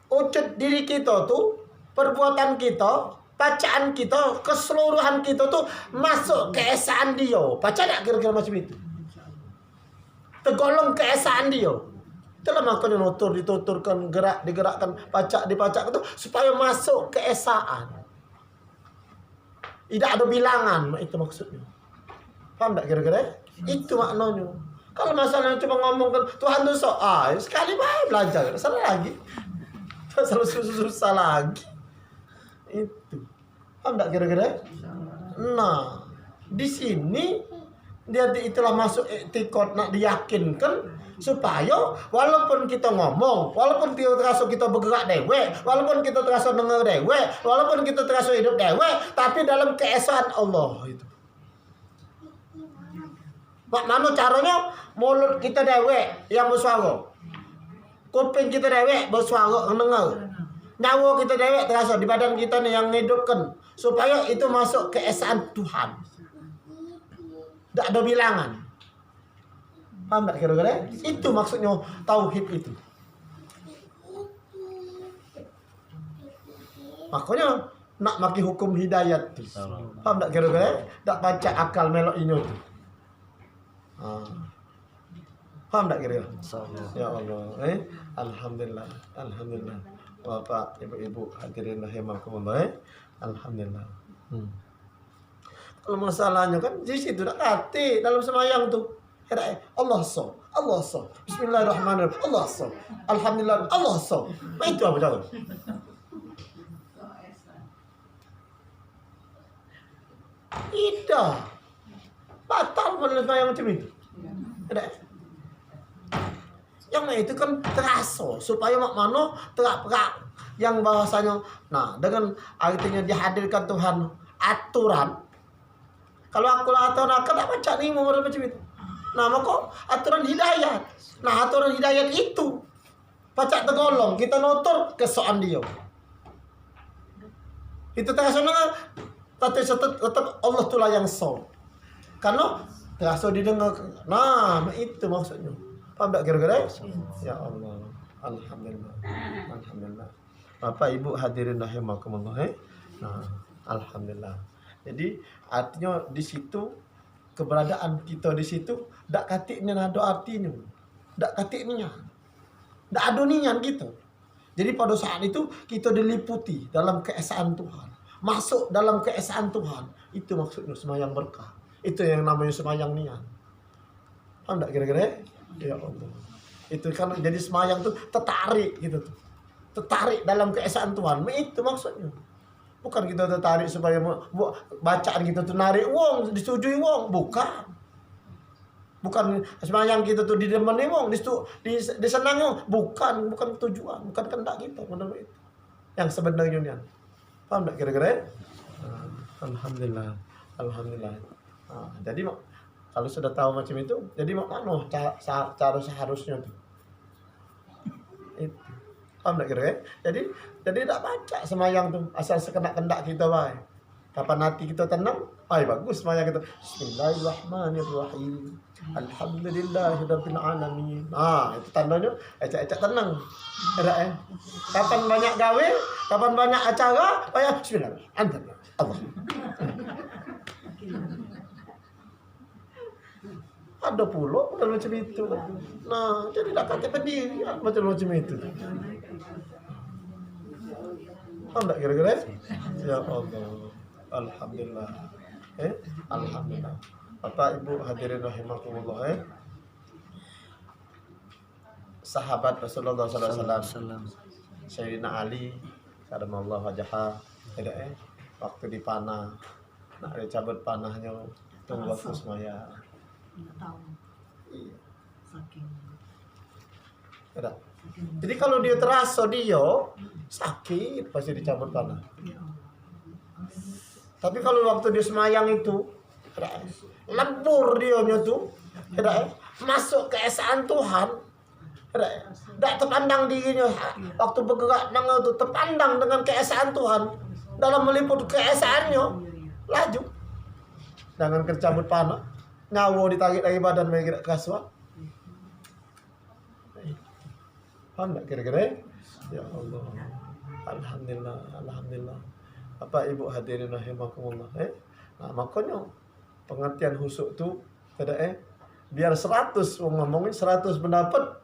wujud diri kita tuh, perbuatan kita, bacaan kita, keseluruhan kita tuh masuk keesaan dia. Baca tak kira-kira macam itu? Tergolong keesaan dia. Itulah makanya nutur dituturkan, gerak digerakkan, baca dibaca itu supaya masuk keesaan. Tidak ada bilangan, itu maksudnya. Paham tak kira-kira? Itu maknanya. Kalau masalahnya cuma ngomongkan Tuhan itu sekali baik belajar, salah lagi. Selalu susah lagi. Itu. Paham tak kira-kira? Nah, di sini dia itulah masuk etikot nak diyakinkan supaya walaupun kita ngomong, walaupun kita terasa kita bergerak dewe, walaupun kita terasa dengar dewe, walaupun kita terasa hidup dewe, tapi dalam keesaan Allah itu. Mana caranya? Mulut kita dewe yang bersuara, kuping kita dewe bersuara mendengar, nyawa kita dewe terasa di badan kita nih yang hidupkan, supaya itu masuk keesaan Tuhan. Tidak ada bilangan. Paham tak kira-kira? Itu maksudnya tauhid itu. Makanya nak maki hukum hidayat tu. Paham tak kira-kira? Tak baca akal melok ini tu. Paham tak kira-kira? Ya Allah. Alhamdulillah. Alhamdulillah. Bapak, ibu-ibu hadirin rahimakumullah. Alhamdulillah. Kalau masalahnya kan di situ nak hati dalam semayang tu. Allah so, Allah so, Bismillahirrahmanirrahim, Allah so, Alhamdulillah, Allah so. Itu apa cara? Tidak. Batal menerima macam itu. Tidak. Yang itu kan terasa supaya mak mano terak-terak yang bahasanya. Nah, dengan artinya dihadirkan Tuhan aturan. Kalau aku lah aturan akan tak baca ni macam itu. Nah, maka aturan hidayat. Nah, aturan hidayat itu baca tergolong kita nutur kesoan dia. Itu terasa tapi tetap Allah tulah yang so. Karena terasa didengar. Nah, itu maksudnya. Paham tak kira-kira? Ya Allah. Alhamdulillah. Alhamdulillah. Bapak Ibu hadirin rahimakumullah. Nah, alhamdulillah. Jadi artinya di situ keberadaan kita di situ dak katiknya ada artinya. Dak katiknya. Dak ada nian kita. Jadi pada saat itu kita diliputi dalam keesaan Tuhan. Masuk dalam keesaan Tuhan. Itu maksudnya semayang berkah. Itu yang namanya semayang nian. Paham tak kira-kira? Ya Allah. Itu kan jadi semayang tuh tertarik gitu tuh. Tertarik dalam keesaan Tuhan. Itu maksudnya. Bukan kita tertarik supaya bacaan kita tuh narik wong, disetujui wong, bukan. Bukan semayang kita tuh didemeni wong, disenangi wong, bukan tujuan, bukan kehendak kita, menurut itu. Yang sebenarnya ni. Paham tak kira-kira? Alhamdulillah. Alhamdulillah. Jadi kalau sudah tahu macam itu, jadi mana cara seharusnya tuh. Itu. Paham tak kira-kira? Jadi tak baca semayang tuh asal sekendak-kendak kita baik. Kapan hati kita tenang, bagus semayang kita. Bismillahirrahmanirrahim. Alhamdulillahirabbil alamin. Itu tandanya ecak-ecak tenang. Kapan banyak gawe, kapan banyak acara, bismillah. Allah. Ada pula macam itu. Nah, jadi tak kata pendirian macam itu. Paham tak kira-kira? Ya Allah. Alhamdulillah. Alhamdulillah. Bapak Ibu hadirin rahimakumullah. Sahabat Rasulullah SAW, Sayyidina Ali karamallahu wajhah, waktu dipanah, nak dicabut panahnya, Itu waktu semayang. Nggak tahu. Iya. Saking. Ada. Jadi kalau dia terasa dia sakit pasti dicabut panah. Ya Allah. Tapi kalau waktu dia semayang itu lebur dia tuh, masuk keesaan Tuhan, tidak terpandang dirinya waktu bergerak nang itu terpandang dengan keesaan Tuhan dalam meliput keesaannya, laju dengan kercabut panah, nyawa ditarik dari badan mereka kasuan. Paham tak kira-kira? Ya Allah. Alhamdulillah, alhamdulillah. Bapak Ibu hadirin rahimakumullah. Nah, makanya pengertian husuk tu biar 100 ngomongin 100 pendapat.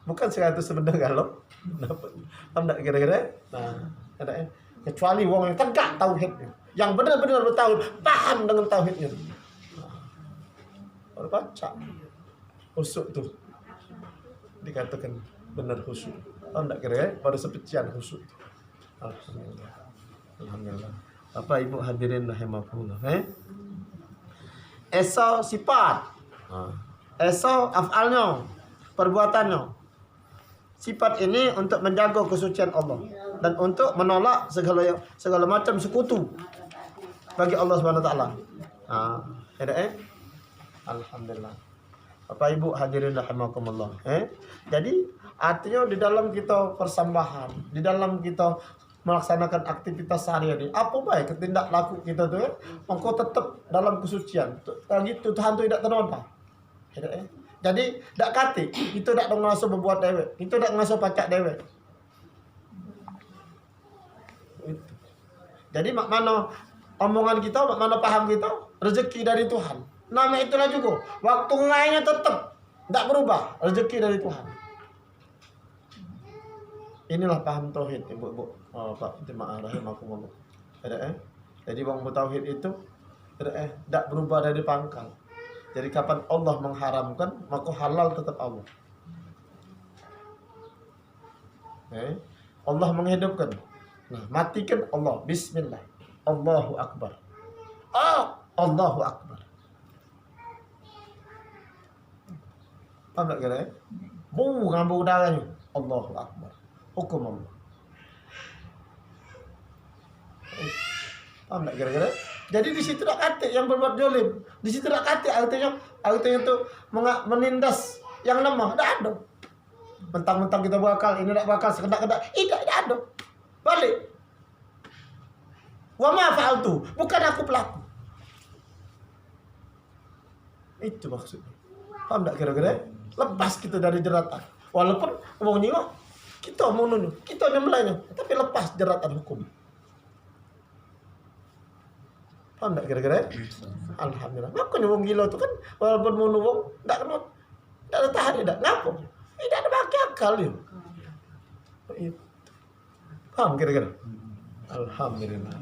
Bukan 100 sebenarnya kalau pendapat. Paham tak kira-kira? Nah, kecuali wong yang tegak tauhidnya, yang benar-benar bertauhid, paham dengan tauhidnya. Nah, baru baca husuk tu dikatakan benar khusyuk. Oh enggak kira pada sepecian khusyuk. Alhamdulillah. Alhamdulillah. Bapak Ibu hadirin rahimakumullah. Esa sifat. Esa af'alnya, perbuatannya. Sifat ini untuk menjaga kesucian Allah dan untuk menolak segala macam sekutu bagi Allah Subhanahu wa taala. Alhamdulillah. Bapak Ibu hadirin rahimakumullah. Jadi artinya di dalam kita persambahan, di dalam kita melaksanakan aktivitas sehari-hari, apa baik tindak laku kita tuh, engkau tetap dalam kesucian. Gitu Tuhan tu tidak ternoda. Jadi tidak kati, itu tidak ngasa berbuat dewek, itu tidak ngasa pacak dewek. Jadi mak mana omongan kita, mak mana paham kita, rezeki dari Tuhan. Nama itulah juga. Waktu ngainya tetap tidak berubah. Rezeki dari Tuhan. Inilah paham tauhid, ibu-ibu. Pak, jemaah rahimakumullah. Jadi wong bertauhid itu tidak berubah dari pangkal. Jadi kapan Allah mengharamkan, maka halal tetap Allah. Allah menghidupkan. Nah, matikan Allah. Bismillah. Allahu Akbar. Allahu Akbar. Paham tak kira? Ngambil darahnya. Allahu Akbar. Hukum Allah. Paham tak kira-kira? Jadi di situ tak kata yang berbuat jolim. Di situ tak kata artinya itu menindas yang lemah. Tak ada. Mentang-mentang kita bakal, ini tak bakal, sekedak-kedak. Tidak ada. Balik. Wa ma fa'altu. Bukan aku pelaku. Itu maksudnya. Paham tak kira-kira? Lepas kita dari jeratan. Walaupun mau nyingok, kita mau nunuh, kita nyembelahnya, tapi lepas jeratan hukum. Paham tak kira-kira? Alhamdulillah. Makanya wong gila itu kan walaupun mau nuwong, tak kena, tak ada tahan, tidak ngapo. Tidak ada pakai akal ya. Paham kira-kira? Alhamdulillah.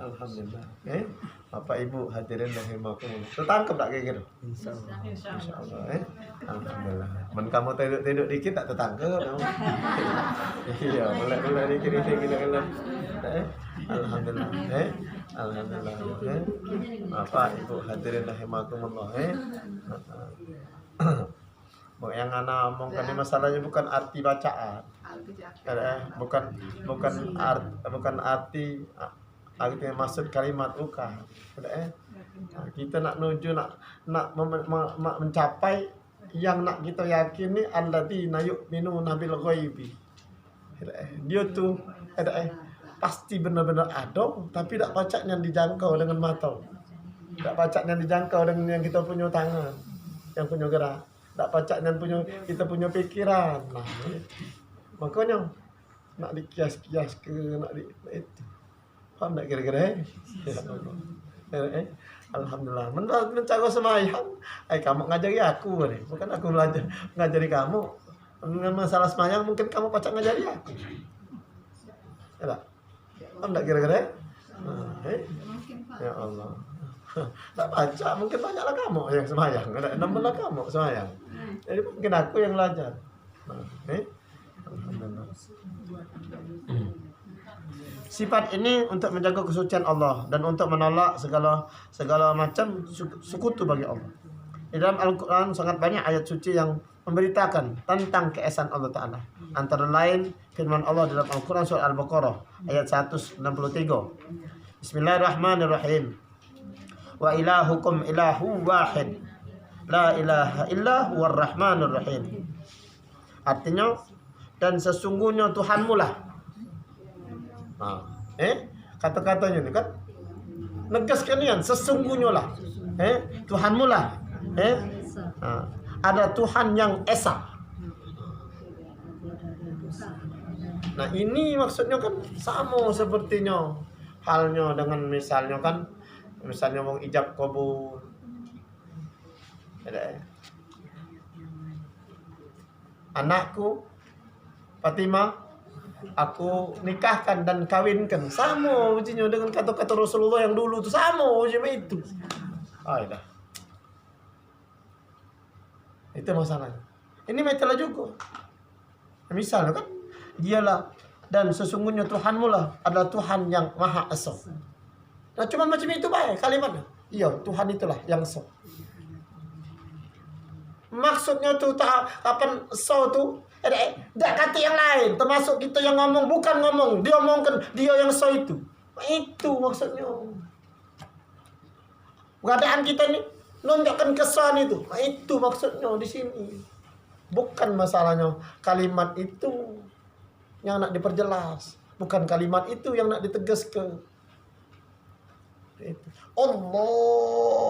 Alhamdulillah. Bapak Ibu hadirin rahimakumullah. Tertangkap tak kayak gitu? Insyaallah. Alhamdulillah. Men kamu tidur dikit tak tertangkap. Iya, mulai dikit kan. Alhamdulillah. Alhamdulillah. Bapak Ibu hadirin rahimakumullah. Yang ana omongkan ini masalahnya bukan arti bacaan. Bukan arti maksud kalimat bukan. Kita nak menuju nak mencapai yang nak kita yakini alladzina yu'minuna bil ghaibi. Dia tuh pasti benar-benar ada, tapi tak pacak yang dijangkau dengan mata. Tak pacak yang dijangkau dengan yang kita punya tangan, yang punya gerak. Tak pacak yang kita punya pikiran. Nah, makanya nak dikias-kias ke nak itu. Paham tak kira-kira? Ya Allah. Alhamdulillah. Mencari semayang. Kamu ngajari aku nih. Bukan aku ngajari kamu. Dengan masalah semayang mungkin kamu pacak ngajari aku. Ya tak? Paham tak kira-kira? Ya Allah. Tak baca, mungkin banyaklah kamu yang semayang. Ada 16 kamu semayang. Jadi mungkin aku yang belajar. Alhamdulillah. Sifat ini untuk menjaga kesucian Allah dan untuk menolak segala macam sekutu bagi Allah. Di dalam Al-Quran sangat banyak ayat suci yang memberitakan tentang keesaan Allah Ta'ala. Antara lain firman Allah dalam Al-Quran surah Al-Baqarah ayat 163. Bismillahirrahmanirrahim. Wa ilahukum ilahu wahid. La ilaha illa huwar rahmanir rahim. Artinya, dan sesungguhnya Tuhanmu lah. Kata-katanya ini kan negaskan kan, sesungguhnya lah. Tuhanmu lah. Ada Tuhan yang esa. Nah, ini maksudnya kan sama sepertinya halnya dengan misalnya wong ijab kabul. Anakku Fatimah aku nikahkan dan kawinkan, sama ujinya dengan kata-kata Rasulullah yang dulu itu, sama ujinya itu. Dah. Itu masalahnya. Ini masalah juga. Misalnya kan, dialah dan sesungguhnya Tuhanmu lah adalah Tuhan yang Maha Esa. Nah, cuma macam itu baik kalimatnya. Iya, Tuhan itulah yang esa. Maksudnya tuh kapan esa tuh? Tak kata yang lain, termasuk kita yang ngomong, bukan ngomong, dia omongkan dia yang esa itu. Itu maksudnya. Keadaan kita nih nunjukkan kesan itu. Itu maksudnya di sini. Bukan masalahnya kalimat itu yang nak diperjelas, bukan kalimat itu yang nak ditegaskan. Allahu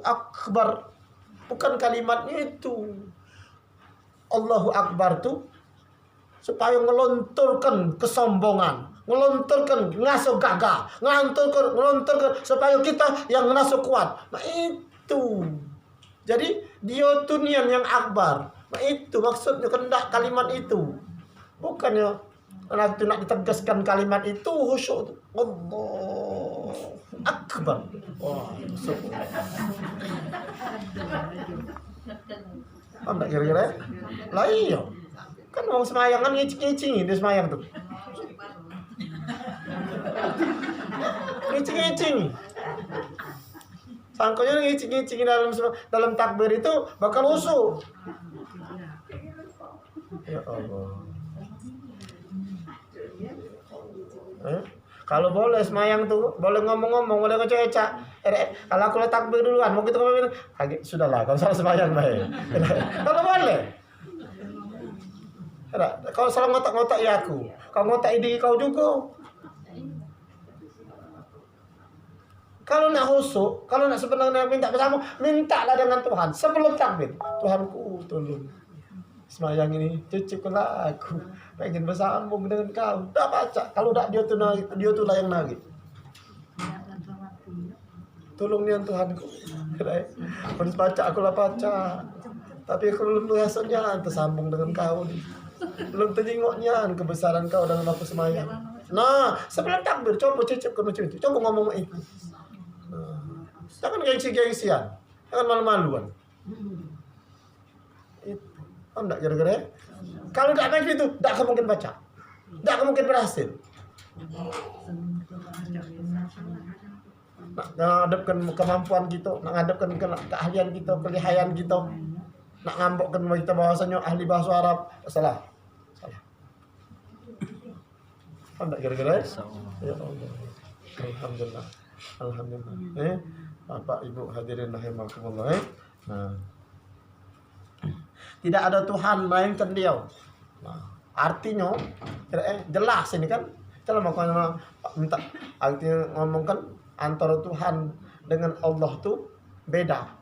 Akbar, bukan kalimatnya itu. Allahu Akbar tuh supaya ngelontorkan kesombongan, ngelontorkan ngasuh gagah, ngelontorkan supaya kita yang ngasuh kuat. Nah itu. Jadi dia tuh nian yang akbar. Nah itu maksudnya kendak kalimat itu. Bukannya nanti nak ditegaskan kalimat itu khusyuk. Allahu Akbar. Wah, enggak kira-kira? Lah iya. Kan orang semayang kan ngicing-ngicing dia semayang tuh. Ngicing-ngicing. Sangkanya ngicing-ngicing dalam takbir itu bakal khusyuk. Ya Allah. Kalau boleh semayang tuh, boleh ngomong-ngomong, boleh ngecek-ngecek. Kalau aku takbir duluan, mau kita ngomongin, sudahlah, kalau salah semayang baik. Kalau boleh. Kalau salah ngotak-ngotak ya aku, kalau ngotak ide kau juga. Kalau nak khusyuk, kalau nak sebenarnya minta bersama, mintalah dengan Tuhan sebelum takbir. Tuhanku, tolong semayang ini cucuklah aku, pengen bersambung dengan kau. Dah baca, kalau tak dia tuh lah yang nagih. Tolong nian Tuhanku. Harus baca, aku lah baca. Tapi aku belum rasanya tersambung dengan kau nih. Belum teringatnya kebesaran kau dalam aku semayang. Nah, sebelum takbir coba cicipkan macam itu. Coba ngomong itu. Jangan gengsi-gengsian, jangan malu-maluan. Itu, enggak kira-kira? Kalau tidak kayak gitu, tidak mungkin baca, tidak mungkin berhasil. Nak ngadepkan kemampuan kita, nak ngadepkan keahlian kita, kelihayan kita, nak ngambokkan kita bahwasanya ahli bahasa Arab, salah. Enggak kira-kira? Ya Allah. Alhamdulillah. Alhamdulillah. Bapak Ibu hadirin rahimakumullah. Nah. Tidak ada Tuhan melainkan Dia. Nah, artinya jelas ini kan. Kalau mau minta artinya ngomongkan antara Tuhan dengan Allah tuh beda.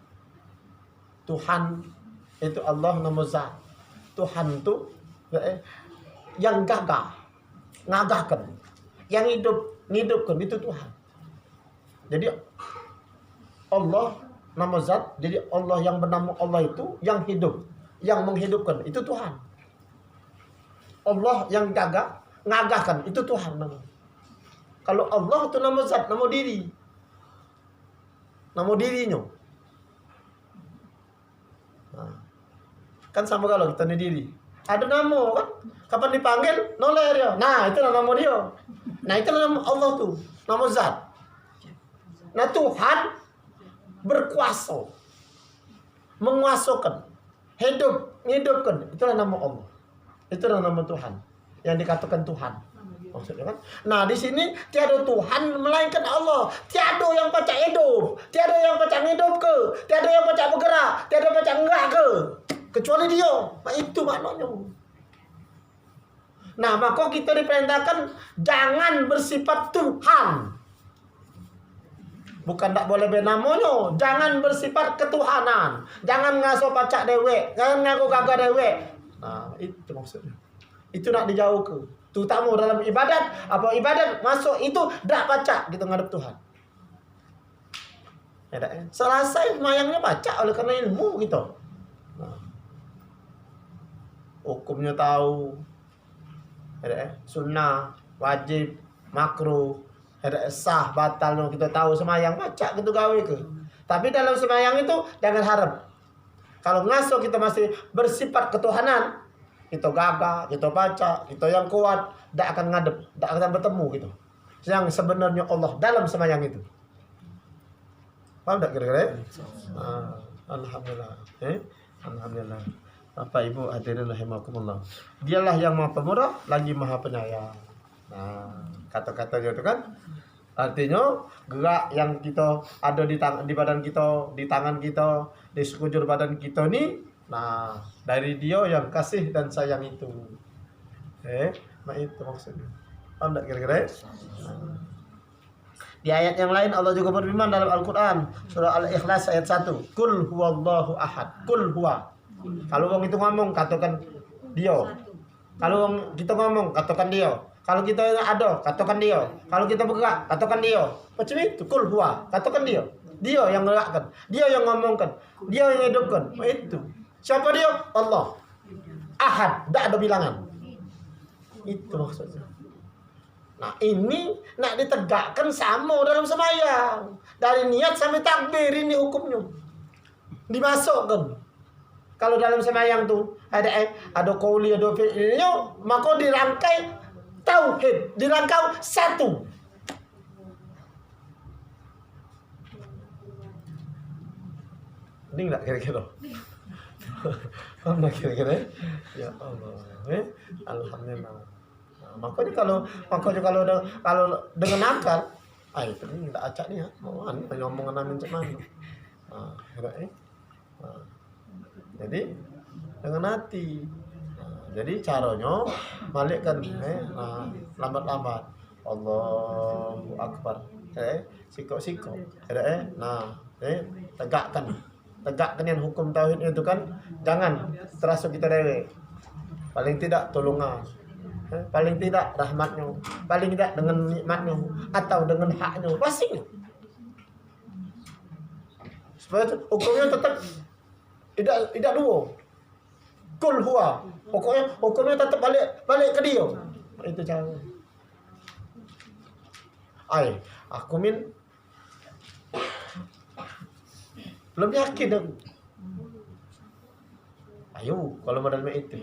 Tuhan itu Allah nama zat. Tuhan tuh yang gagah, ngagahkan, yang ngidupkan itu Tuhan. Jadi Allah nama zat, jadi Allah yang bernama Allah itu yang hidup, yang menghidupkan itu Tuhan. Allah yang gagah, ngagahkan itu Tuhan namanya. Kalau Allah itu nama zat, nama diri, nama dirinya. Nah, kan sama kalau kita ini diri, ada nama kan, kapan dipanggil noleh dia. Nah itu nama dia. Nah itu nama Allah tuh, nama zat. Nah Tuhan berkuasa, menguasakan, hidupkan. Itulah nama Allah. Itulah nama Tuhan yang dikatakan Tuhan. Maksudnya kan? Nah di sini tiada Tuhan melainkan Allah. Tiada yang pacak hidup, tiada yang pacak hidup ke, tiada yang pacak bergerak, tiada pacak enggak ke, kecuali Dia. Nah, itu maknanya. Nah maka kita diperintahkan jangan bersifat Tuhan. Bukan tak boleh benamanya, jangan bersifat ketuhanan, jangan ngaso pacak dewek, jangan ngaku gagah dewek. Nah itu maksudnya. Itu nak dijauhkan. Terutama dalam ibadat, apa ibadat masuk itu dak pacak gitu ngadep Tuhan. Ya dak. Selesai semayangnya pacak oleh karena ilmu gitu. Nah, hukumnya tahu. Ya dak. Sunnah, wajib, makruh, ya dak, sah, batal kita tahu semayang pacak gitu gawe ke. Tapi dalam semayang itu jangan harap. Kalau ngaso kita masih bersifat ketuhanan, kita gagah, kita baca, kita yang kuat, tidak akan ngadep, tidak akan bertemu gitu. Yang sebenarnya Allah dalam semayang itu. Paham tak kira-kira? Alhamdulillah. Alhamdulillah. Bapak Ibu hadirin rahimakumullah. Dialah yang Maha Pemurah lagi Maha Penyayang. Nah, kata-katanya itu kan artinya gerak yang kita ada di badan kita, di tangan kita, di sekujur badan kita ini. Nah, dari Dia yang kasih dan sayang itu. Nah itu maksudnya. Paham tak kira-kira? Di ayat yang lain Allah juga berfirman dalam Al-Quran surah Al-Ikhlas ayat 1. Kul huwallahu ahad. Kul huwa. Kalau orang itu ngomong katakan Dia. Kalau orang kita ngomong katakan Dia. Kalau kita ada katakan Dia. Kalau kita bergerak katakan Dia. Macam itu. Kul huwa. Katakan Dia. Dia yang gerakkan. Dia yang ngomongkan. Dia yang hidupkan. Nah, itu. Siapa Dia? Allah. Ahad. Tak ada bilangan. Itu maksudnya. Nah ini nak ditegakkan sama dalam sembahyang. Dari niat sampai takbir ini hukumnya. Dimasukkan. Kalau dalam sembahyang tuh ada qauli, ada fi'ilnya, maka dirangkai tauhid, dirangkai satu. Ini enggak kira-kira? Paham kira-kira? Ya Allah. Alhamdulillah. Nah, makanya kalau dengan akal, itu ni tak acak ni mau ngomong namin cak mana. Jadi dengan hati. Jadi caranya balikkan lambat-lambat. Allahu Akbar. Sikok-sikok. Tegakkan yang hukum tauhid itu kan, jangan terasa kita dewek. Paling tidak tolongan. Paling tidak rahmatnya, paling tidak dengan nikmatnya atau dengan haknya, pasti. Supaya hukumnya tetap tidak dua. Kul huwa. Pokoknya hukumnya tetap balik ke Dia. Itu cara. Aku belum yakin aku. Ayo, kalau modal itu,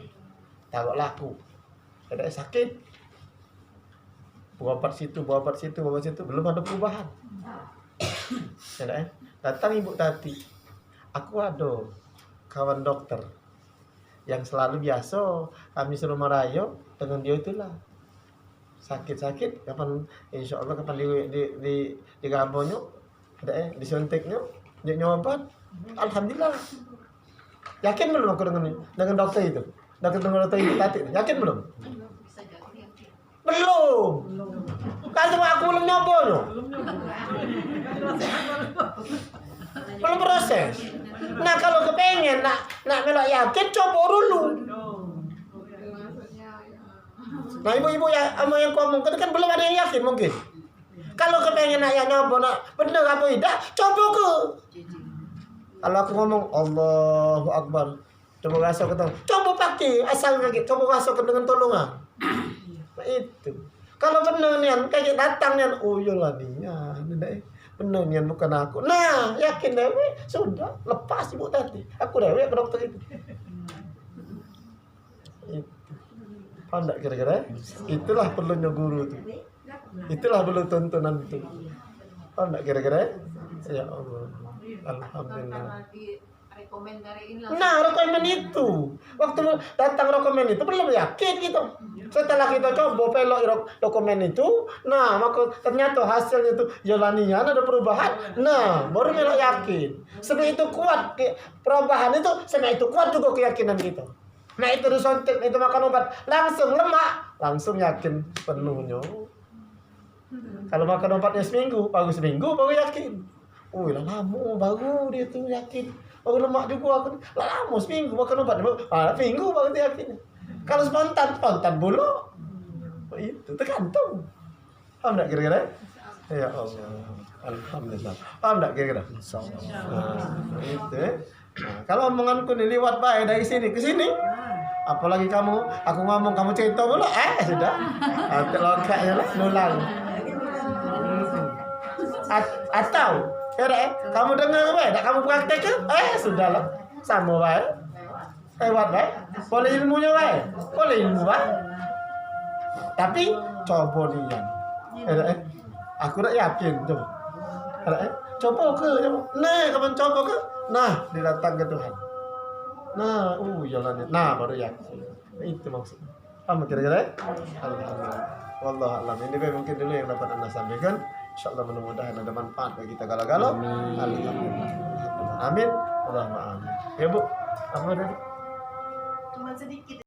taruh laku. Ada sakit, berobat situ, belum ada perubahan. Datang Ibu Tati, aku ada kawan dokter yang selalu biasa kami suruh merayu dengan dia itulah. Sakit-sakit, kapan insya Allah kapan di gambonya, disuntiknya, dia nyobat, alhamdulillah. Yakin belum aku dengan dokter itu? Dokter Ibu Tati, yakin belum? Belum. Kalau aku belum nyoba loh. Belum proses. Nah kalau kepengen nak melok yakin coba dulu. Nah ibu-ibu ya sama yang ngomong kan belum ada yang yakin mungkin. Kalau kepengen nak nyoba nak bener apa tidak, coba ke. Kalau aku ngomong Allahu Akbar, coba rasakan, coba pakai asal kaget, coba rasakan dengan tolongan. Nah, itu. Kalau benar nian kayak datang nian, oh yolah nian, benar nian bukan aku. Nah, yakin dewe sudah lepas Ibu Tati. Aku dewe ke dokter itu. Itu. Paham tak kira-kira? Itulah perlunya guru itu. Itulah belum tuntunan itu. Oh enggak kira-kira? Ya Allah. Alhamdulillah. Nah, rekomen itu. Waktu datang rekomen itu belum yakin gitu. Setelah kita coba pelok rekomen itu, nah maka ternyata hasilnya itu jalaninya ada perubahan. Nah, baru melok yakin. Sebenarnya itu kuat perubahan itu, sebenarnya itu kuat juga keyakinan kita. Nah, itu disontek, itu makan obat langsung lemak, langsung yakin penuhnya. Kalau makan obatnya seminggu, baru seminggu baru yakin. Oh, lama baru dia tuh yakin. Oh, lemak juga aku. Lama seminggu makan obat. Minggu baru dia yakin. Kalau spontan bulu. Oh, itu tergantung. Paham enggak kira-kira? Ya Allah. Alhamdulillah. Paham enggak kira-kira? Nah, itu. Nah, kalau omonganku nih lewat baik dari sini ke sini. Apalagi aku ngomong kamu cerita mulu, sudah. Telokaknya lah nulang. Atau kamu dengar baik, kamu praktek sudahlah, sama baik, lewat baik, boleh ilmunya baik, boleh ilmu baik. Tapi coba lihat, aku tak yakin coba, coba ke, nah kamu coba ke, nah didatang ke Tuhan, nah jalannya, nah baru yakin, itu maksudnya. Apa kira-kira? Alhamdulillah. Wallahu a'lam. Ini mungkin dulu yang dapat Anda sampaikan. Insyaallah mudah-mudahan ada manfaat bagi kita galau-galau. Alhamdulillah. Amin. Allahumma amin. Ya Bu, apa tadi? Cuma sedikit.